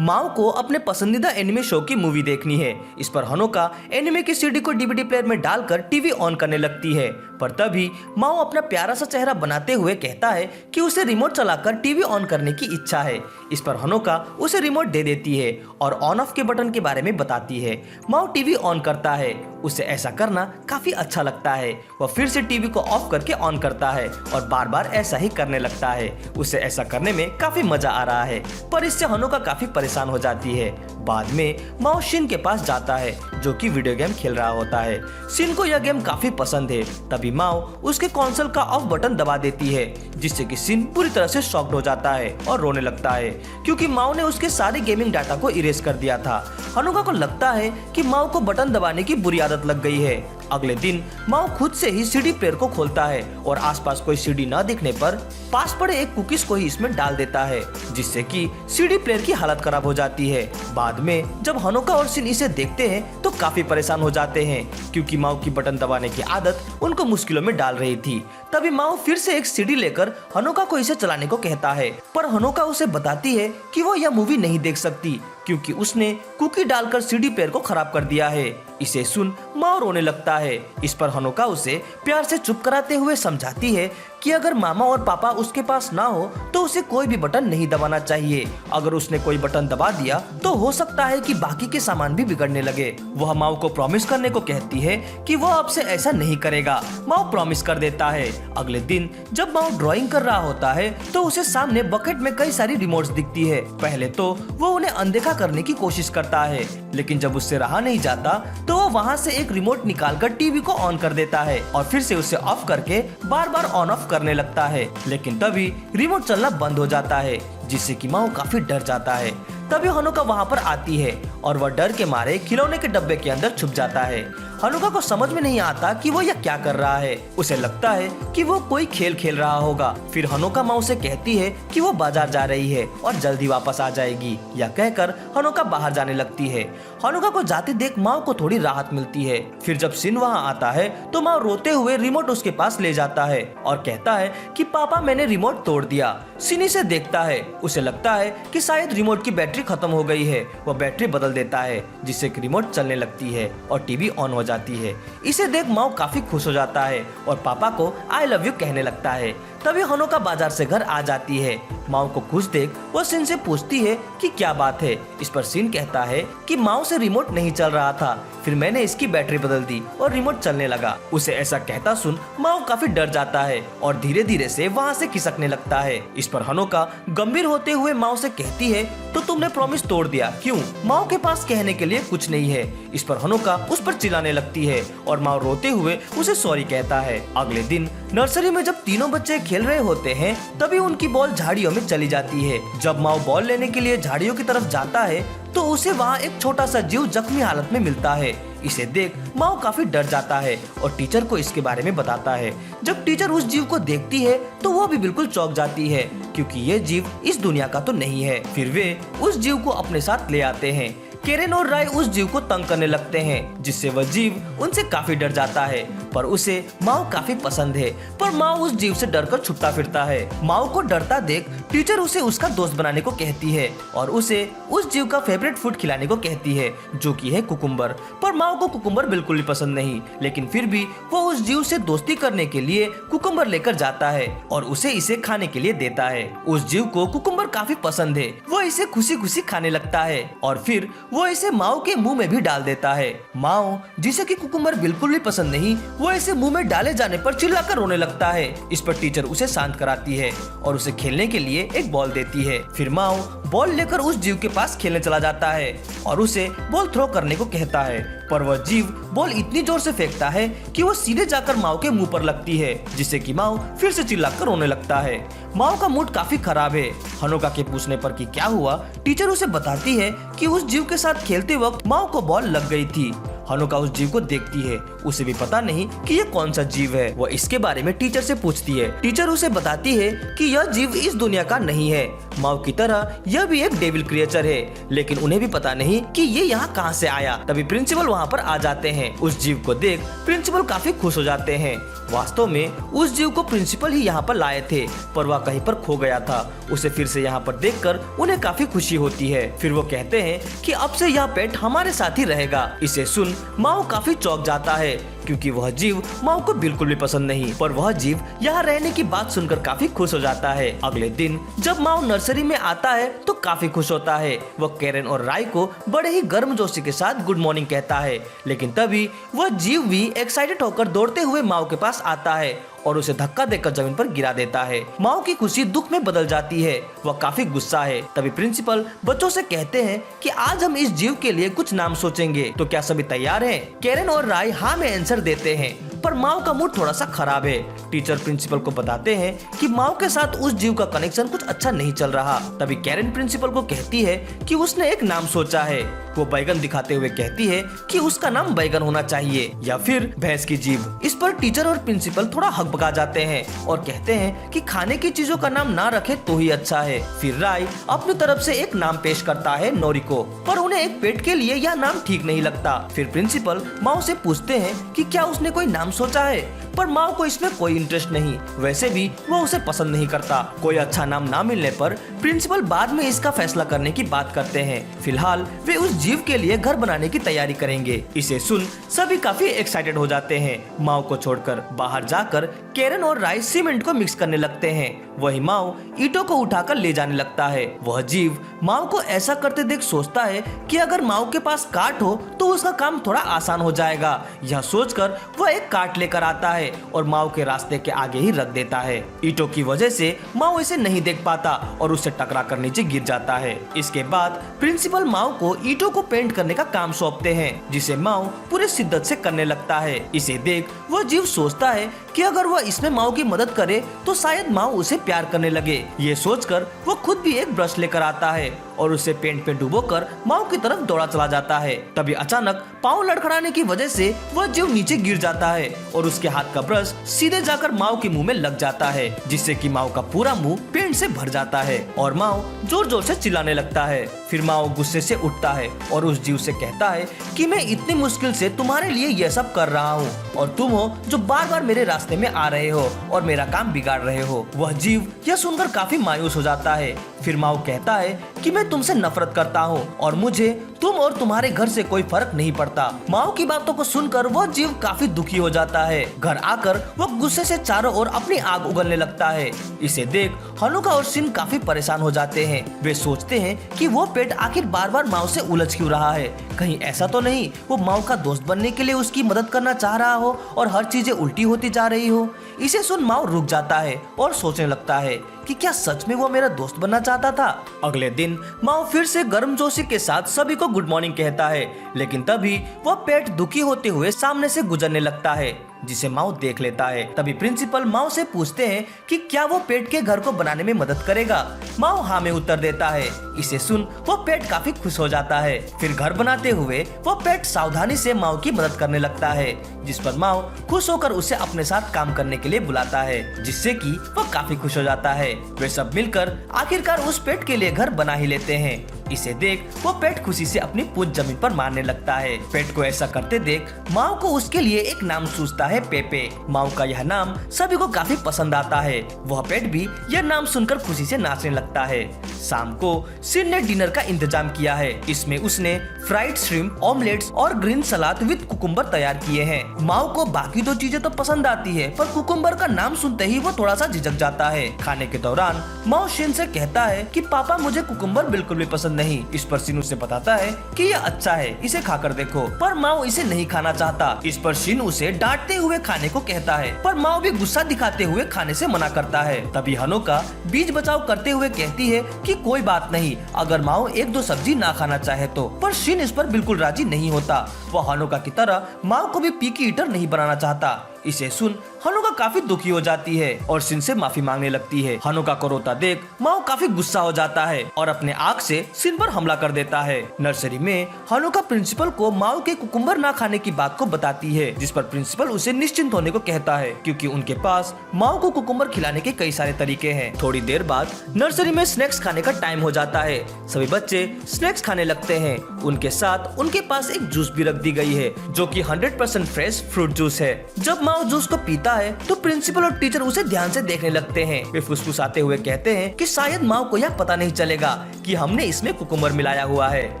माओ को अपने पसंदीदा एनिमे शो की मूवी देखनी है। इस पर हनोका एनिमे की सीडी को डीवीडी प्लेयर में डालकर टीवी ऑन करने लगती है, पर तभी माओ अपना प्यारा सा चेहरा बनाते हुए कहता है कि उसे रिमोट चलाकर टीवी ऑन करने की इच्छा है। इस पर हनोका उसे रिमोट दे देती है और ऑन ऑफ के बटन के बारे में बताती है। माओ टीवी ऑन करता है, उसे ऐसा करना काफी अच्छा लगता है। वह फिर से टीवी को ऑफ करके ऑन करता है और बार बार ऐसा ही करने लगता है। उसे ऐसा करने में काफी मजा आ रहा है, पर इससे हनोका काफी परेशान हो जाती है। बाद में माओ शिन के पास जाता है जो कि वीडियो गेम खेल रहा होता है। शिन को यह गेम काफी पसंद है। तभी माओ उसके कंसोल का ऑफ बटन दबा देती है, जिससे कि शिन पूरी तरह से शॉक्ड हो जाता है और रोने लगता है, क्योंकि माओ ने उसके सारे गेमिंग डाटा को इरेज कर दिया था। हनोका को लगता है कि माओ को बटन दबाने की बुरी आदत लग गई है। अगले दिन माओ खुद से ही सीडी प्लेयर को खोलता है और आसपास कोई सीडी न दिखने पर पास पड़े एक कुकीज को ही इसमें डाल देता है, जिससे कि सीडी प्लेयर की हालत खराब हो जाती है। बाद में जब हनोका और शिन इसे देखते हैं तो काफी परेशान हो जाते हैं, क्योंकि माओ की बटन दबाने की आदत उनको मुश्किलों में डाल रही थी। तभी माओ फिर से एक सीडी लेकर हनोका को इसे चलाने को कहता है, पर हनोका उसे बताती है कि वो यह मूवी नहीं देख सकती, क्योंकि उसने कुकी डालकर सीडी प्लेयर को खराब कर दिया है। इसे सुन माओ रोने लगता है। इस पर हनोका उसे प्यार से चुप कराते हुए समझाती है कि अगर मामा और पापा उसके पास ना हो तो उसे कोई भी बटन नहीं दबाना चाहिए। अगर उसने कोई बटन दबा दिया तो हो सकता है कि बाकी के सामान भी बिगड़ने लगे। वह माओ को प्रॉमिस करने को कहती है कि वह अब से ऐसा नहीं करेगा। माओ प्रॉमिस कर देता है। अगले दिन जब माओ ड्राइंग कर रहा होता है तो उसे सामने बकेट में कई सारी रिमोट्स दिखती है। पहले तो वो उन्हें अनदेखा करने की कोशिश करता है, लेकिन जब उससे रहा नहीं जाता तो वो वहाँ से एक रिमोट निकालकर टीवी को ऑन कर देता है और फिर से उसे ऑफ करके बार बार ऑन ऑफ करने लगता है। लेकिन तभी रिमोट चलना बंद हो जाता है, जिससे कि माओ काफी डर जाता है। तभी हनोका वहाँ पर आती है और वह डर के मारे खिलौने के डब्बे के अंदर छुप जाता है। हनोका को समझ में नहीं आता कि वो यह क्या कर रहा है। उसे लगता है कि वो कोई खेल खेल रहा होगा। फिर हनोका माओ से कहती है कि वो बाजार जा रही है और जल्दी वापस आ जाएगी। यह कहकर हनोका बाहर जाने लगती है। हनोका को जाते देख माओ को थोड़ी राहत मिलती है। फिर जब शिन वहाँ आता है तो माओ रोते हुए रिमोट उसके पास ले जाता है और कहता है कि पापा मैंने रिमोट तोड़ दिया। शिन इसे देखता है। उसे लगता है कि शायद रिमोट की बैटरी खत्म हो गई है। वह बैटरी बदल देता है, जिससे कि रिमोट चलने लगती है और टीवी ऑन हो जाती है। इसे देख माओ काफी खुश हो जाता है और पापा को आई लव यू कहने लगता है। तभी हनोका बाजार से घर आ जाती है। माओ को खुश देख वो शिन से पूछती है कि क्या बात है। इस पर शिन कहता है कि माओ से रिमोट नहीं चल रहा था, फिर मैंने इसकी बैटरी बदल दी और रिमोट चलने लगा। उसे ऐसा कहता सुन माओ काफी डर जाता है और धीरे धीरे से वहाँ से खिसकने लगता है। इस पर हनोका गंभीर होते हुए माओ से कहती है तो तुमने प्रॉमिस तोड़ दिया क्यों? माओ के पास कहने के लिए कुछ नहीं है। इस पर हनोका उस पर चिल्लाने लगती है और माओ रोते हुए उसे सॉरी कहता है। अगले दिन नर्सरी में जब तीनों बच्चे खेल रहे होते हैं तभी उनकी बॉल झाड़ियों में चली जाती है। जब माओ बॉल लेने के लिए झाड़ियों की तरफ जाता है तो उसे वहाँ एक छोटा सा जीव जख्मी हालत में मिलता है। इसे देख माओ काफी डर जाता है और टीचर को इसके बारे में बताता है। जब टीचर उस जीव को देखती है तो वो भी बिल्कुल चौंक जाती है, क्योंकि ये जीव इस दुनिया का तो नहीं है। फिर वे उस जीव को अपने साथ ले आते हैं। केरेन और राय उस जीव को तंग करने लगते हैं, जिससे वह जीव उनसे काफी डर जाता है, पर उसे माओ काफी पसंद है। पर माओ उस जीव से डरकर छुपता फिरता है। माओ को डरता देख टीचर उसे उसका दोस्त बनाने को कहती है और उसे उस जीव का फेवरेट फूड खिलाने को कहती है, जो कि है कुकुम्बर। पर माओ को कुकुम्बर बिल्कुल भी पसंद नहीं, लेकिन फिर भी वो उस जीव से दोस्ती करने के लिए कुकुम्बर लेकर जाता है और उसे इसे खाने के लिए देता है। उस जीव को कुकुम्बर काफी पसंद है। वो इसे खुशी खुशी खाने लगता है और फिर वो इसे माओ के मुंह में भी डाल देता है। माओ, जिसे कि कुकुम्बर बिल्कुल भी पसंद नहीं, वो इसे मुंह में डाले जाने पर चिल्लाकर रोने लगता है। इस पर टीचर उसे शांत कराती है और उसे खेलने के लिए एक बॉल देती है। फिर माओ बॉल लेकर उस जीव के पास खेलने चला जाता है और उसे बॉल थ्रो करने को कहता है, पर वह जीव बॉल इतनी जोर से फेंकता है कि वो सीधे जाकर माओ के मुंह पर लगती है, जिससे कि माओ फिर से चिल्लाकर रोने लगता है। माओ का मूड काफी खराब है। हनोका के पूछने पर कि क्या हुआ, टीचर उसे बताती है कि उस जीव के साथ खेलते वक्त माओ को बॉल लग गई थी। हनोका उस जीव को देखती है। उसे भी पता नहीं कि ये कौन सा जीव है। वह इसके बारे में टीचर से पूछती है। टीचर उसे बताती है कि यह जीव इस दुनिया का नहीं है। माओ की तरह यह भी एक डेविल क्रिएचर है, लेकिन उन्हें भी पता नहीं कि ये यहाँ कहाँ से आया। तभी प्रिंसिपल वहाँ पर आ जाते हैं। उस जीव को देख प्रिंसिपल काफी खुश हो जाते हैं। वास्तव में उस जीव को प्रिंसिपल ही यहाँ पर लाए थे, पर वह कहीं पर खो गया था। उसे फिर से यहाँ पर देखकर उन्हें काफी खुशी होती है। फिर वो कहते हैं कि अब से यह पेट हमारे साथ ही रहेगा। इसे सुन माओ काफी चौंक जाता है, क्योंकि वह जीव माओ को बिल्कुल भी पसंद नहीं। पर वह जीव यहाँ रहने की बात सुनकर काफी खुश हो जाता है। अगले दिन जब माओ नर्सरी में आता है तो काफी खुश होता है। वह कैरन और राय को बड़े ही गर्मजोशी के साथ गुड मॉर्निंग कहता है, लेकिन तभी वह जीव भी एक्साइटेड होकर दौड़ते हुए माओ के पास आता है और उसे धक्का देकर जमीन पर गिरा देता है। माओ की खुशी दुख में बदल जाती है। वह काफी गुस्सा है। तभी प्रिंसिपल बच्चों से कहते हैं कि आज हम इस जीव के लिए कुछ नाम सोचेंगे, तो क्या सभी तैयार हैं? कैरन और राय हाँ में आंसर देते हैं, पर माओ का मूड थोड़ा सा खराब है। टीचर प्रिंसिपल को बताते हैं कि माओ के साथ उस जीव का कनेक्शन कुछ अच्छा नहीं चल रहा। तभी कैरन प्रिंसिपल को कहती है कि उसने एक नाम सोचा है। वो बैगन दिखाते हुए कहती है कि उसका नाम बैगन होना चाहिए या फिर भैंस की जीभ। इस पर टीचर और प्रिंसिपल थोड़ा हकबका जाते हैं और कहते हैं कि खाने की चीजों का नाम ना रखे तो ही अच्छा है। फिर राय अपनी तरफ से एक नाम पेश करता है नोरिको, पर उन्हें एक पेट के लिए यह नाम ठीक नहीं लगता। फिर प्रिंसिपल माओ से पूछते हैं कि क्या उसने कोई नाम सोचा है, पर माओ को इसमें कोई इंटरेस्ट नहीं। वैसे भी वह उसे पसंद नहीं करता। कोई अच्छा नाम ना मिलने पर प्रिंसिपल बाद में इसका फैसला करने की बात करते हैं। फिलहाल वे उस जीव के लिए घर बनाने की तैयारी करेंगे। इसे सुन सभी काफी एक्साइटेड हो जाते हैं। माओ को छोड़कर बाहर जाकर कैरन और राय सीमेंट को मिक्स करने लगते हैं। वही माओ ईंटों को उठाकर ले जाने लगता है। वह जीव माओ को ऐसा करते देख सोचता है कि अगर माओ के पास काट हो तो उसका काम थोड़ा आसान हो जाएगा। यह सोचकर वह एक काट लेकर आता है और माओ के रास्ते के आगे ही रख देता है। ईंटों की वजह से माओ इसे नहीं देख पाता और उससे टकरा कर नीचे गिर जाता है। इसके बाद प्रिंसिपल माओ को ईंटों को पेंट करने का काम सौंपते हैं, जिसे माओ पूरे शिद्दत से करने लगता है। इसे देख वह जीव सोचता है कि अगर वह इसमें माओ की मदद करे तो शायद माओ उसे प्यार करने लगे। ये सोचकर वह खुद भी एक ब्रश लेकर आता है और उसे पेंट पे डुबोकर माओ की तरफ दौड़ा चला जाता है। तभी अचानक पाँव लड़खड़ाने की वजह से वह जीव नीचे गिर जाता है और उसके हाथ का ब्रश सीधे जाकर माओ के मुंह में लग जाता है, जिससे कि माओ का पूरा मुंह पेंट से भर जाता है और माओ जोर जोर से चिल्लाने लगता है। फिर माओ गुस्से से उठता है और उस जीव से कहता है कि मैं इतनी मुश्किल से तुम्हारे लिए यह सब कर रहा हूँ और तुम हो जो बार बार मेरे रास्ते में आ रहे हो और मेरा काम बिगाड़ रहे हो। वह जीव यह सुनकर काफी मायूस हो जाता है। फिर माओ कहता है कि मैं तुमसे नफरत करता हूँ और मुझे तुम और तुम्हारे घर से कोई फर्क नहीं पड़ता। माओ की बातों को सुनकर वह जीव काफी दुखी हो जाता है। घर आकर वह गुस्से से चारों ओर अपनी आग उगलने लगता है। इसे देख हनुका और शिन काफी परेशान हो जाते हैं। वे सोचते हैं कि वो पेट आखिर बार बार माओ से उलझ क्यों रहा है। कहीं ऐसा तो नहीं वो माओ का दोस्त बनने के लिए उसकी मदद करना चाह रहा हो और हर चीजें उल्टी होती जा रही हो। इसे सुन माओ रुक जाता है और सोचने लगता है कि क्या सच में वो मेरा दोस्त बनना चाहता था। अगले दिन माओ फिर से गर्मजोशी के साथ सभी को गुड मॉर्निंग कहता है, लेकिन तभी वह पेट दुखी होते हुए सामने से गुजरने लगता है, जिसे माओ देख लेता है। तभी प्रिंसिपल माओ से पूछते हैं कि क्या वो पेट के घर को बनाने में मदद करेगा। माओ हाँ में उत्तर देता है। इसे सुन वो पेट काफी खुश हो जाता है। फिर घर बनाते हुए वो पेट सावधानी से माओ की मदद करने लगता है, जिस पर माओ खुश होकर उसे अपने साथ काम करने के लिए बुलाता है, जिससे कि वो काफी खुश हो जाता है। वे सब मिलकर आखिरकार उस पेट के लिए घर बना ही लेते हैं। इसे देख वो पेट खुशी से अपनी पूंछ जमीन पर मारने लगता है। पेट को ऐसा करते देख माओ को उसके लिए एक नाम सूझता है, पेपे। माओ का यह नाम सभी को काफी पसंद आता है। वह पेट भी यह नाम सुनकर खुशी से नाचने लगता है। शाम को शिन ने डिनर का इंतजाम किया है। इसमें उसने फ्राइड श्रिम्प, ऑमलेट्स और ग्रीन सलाद विद कुकुम्बर तैयार किए हैं। माओ को बाकी दो चीजें तो पसंद आती है, पर कुकुम्बर का नाम सुनते ही वो थोड़ा सा झिझक जाता है। खाने के दौरान माओ शिन से कहता है कि पापा मुझे कुकुम्बर बिल्कुल भी पसंद नहीं। इस पर शिन उसे बताता है कि यह अच्छा है, इसे खाकर देखो, पर माओ इसे नहीं खाना चाहता। इस पर शिन उसे डांटते हुए खाने को कहता है, पर माओ भी गुस्सा दिखाते हुए खाने से मना करता है। तभी हनोका बीच बचाव करते हुए कहती है कि कोई बात नहीं, अगर माओ एक दो सब्जी ना खाना चाहे तो। पर शिन इस पर बिल्कुल राजी नहीं होता। वह हनोका की तरह माओ को भी पीकी ईटर नहीं बनाना चाहता। इसे सुन हनुका काफी दुखी हो जाती है और सिन से माफी मांगने लगती है। हनुका को रोता देख माओ काफी गुस्सा हो जाता है और अपने आग से सिन पर हमला कर देता है। नर्सरी में हनुका प्रिंसिपल को माओ के कुकुम्बर ना खाने की बात को बताती है, जिस पर प्रिंसिपल उसे निश्चिंत होने को कहता है क्योंकि उनके पास माओ को कुकुम्बर खिलाने के कई सारे तरीके हैं। थोड़ी देर बाद नर्सरी में स्नैक्स खाने का टाइम हो जाता है। सभी बच्चे स्नैक्स खाने लगते हैं। उनके साथ उनके पास एक जूस भी रख दी गई है जो कि 100% फ्रेश फ्रूट जूस है। जब माओ जूस को पीता है तो प्रिंसिपल और टीचर उसे ध्यान से देखने लगते हैं। वे फुसफुसाते हुए कहते हैं कि शायद माओ को यह पता नहीं चलेगा कि हमने इसमें कुकुम्बर मिलाया हुआ है।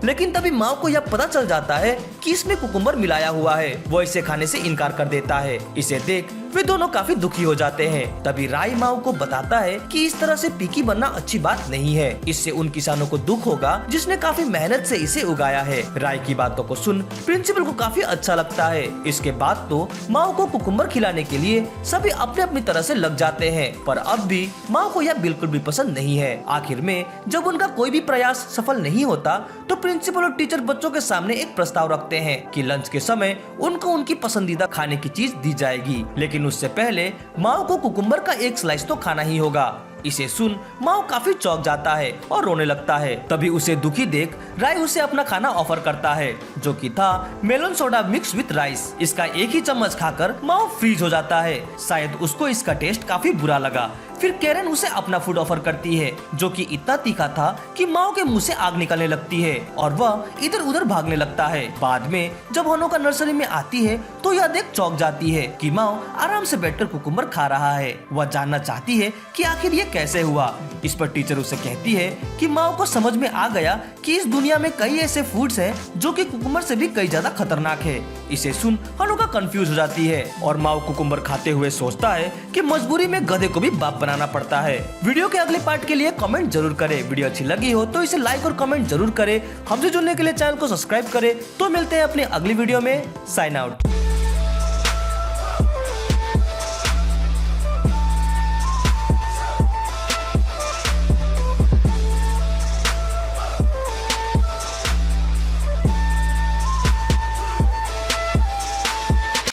लेकिन तभी माओ को यह पता चल जाता है कि इसमें कुकुम्बर मिलाया हुआ है। वो इसे खाने से इनकार कर देता है। इसे देख वे दोनों काफी दुखी हो जाते हैं। तभी राय माओ को बताता है कि इस तरह से पीकी बनना अच्छी बात नहीं है। इससे उन किसानों को दुख होगा जिसने काफी मेहनत से इसे उगाया है। राय की बातों को सुन प्रिंसिपल को काफी अच्छा लगता है। इसके बाद तो माओ को कुकुम्बर खिलाने के लिए सभी अपने अपनी तरह से लग जाते हैं, पर अब भी माओ को यह बिल्कुल भी पसंद नहीं है। आखिर में जब उनका कोई भी प्रयास सफल नहीं होता तो प्रिंसिपल और टीचर बच्चों के सामने एक प्रस्ताव रखते हैं कि लंच के समय उनको उनकी पसंदीदा खाने की चीज दी जाएगी, लेकिन उससे पहले माओ को कुकुम्बर का एक स्लाइस तो खाना ही होगा। इसे सुन माओ काफी चौंक जाता है और रोने लगता है। तभी उसे दुखी देख राय उसे अपना खाना ऑफर करता है जो कि था melon soda mix with rice. इसका एक ही चम्मच खाकर माओ फ्रीज हो जाता है। शायद उसको इसका टेस्ट काफी बुरा लगा। फिर कैरन उसे अपना फूड ऑफर करती है जो कि इतना तीखा था कि माओ के मुंह से आग निकलने लगती है और वह इधर उधर भागने लगता है। बाद में जब हनुका नर्सरी में आती है तो यह देख चौंक जाती है कि माओ आराम से बैठकर कुकुम्बर खा रहा है। वह जानना चाहती है कि आखिर ये कैसे हुआ। इस पर टीचर उसे कहती है कि माओ को समझ में आ गया कि इस दुनिया में कई ऐसे फूड्स हैं जो कि कुकुम्बर से भी कई ज्यादा खतरनाक है। इसे सुन हनुका कंफ्यूज हो जाती है और माओ कुकुम्बर खाते हुए सोचता है कि मजबूरी में गधे को भी बाप बनाना पड़ता है। वीडियो के अगले पार्ट के लिए कमेंट जरूर करें। वीडियो अच्छी लगी हो तो इसे लाइक और कमेंट जरूर करें। हमसे जुड़ने के लिए चैनल को सब्सक्राइब करें। तो मिलते हैं अपनी अगली वीडियो में। Sign out.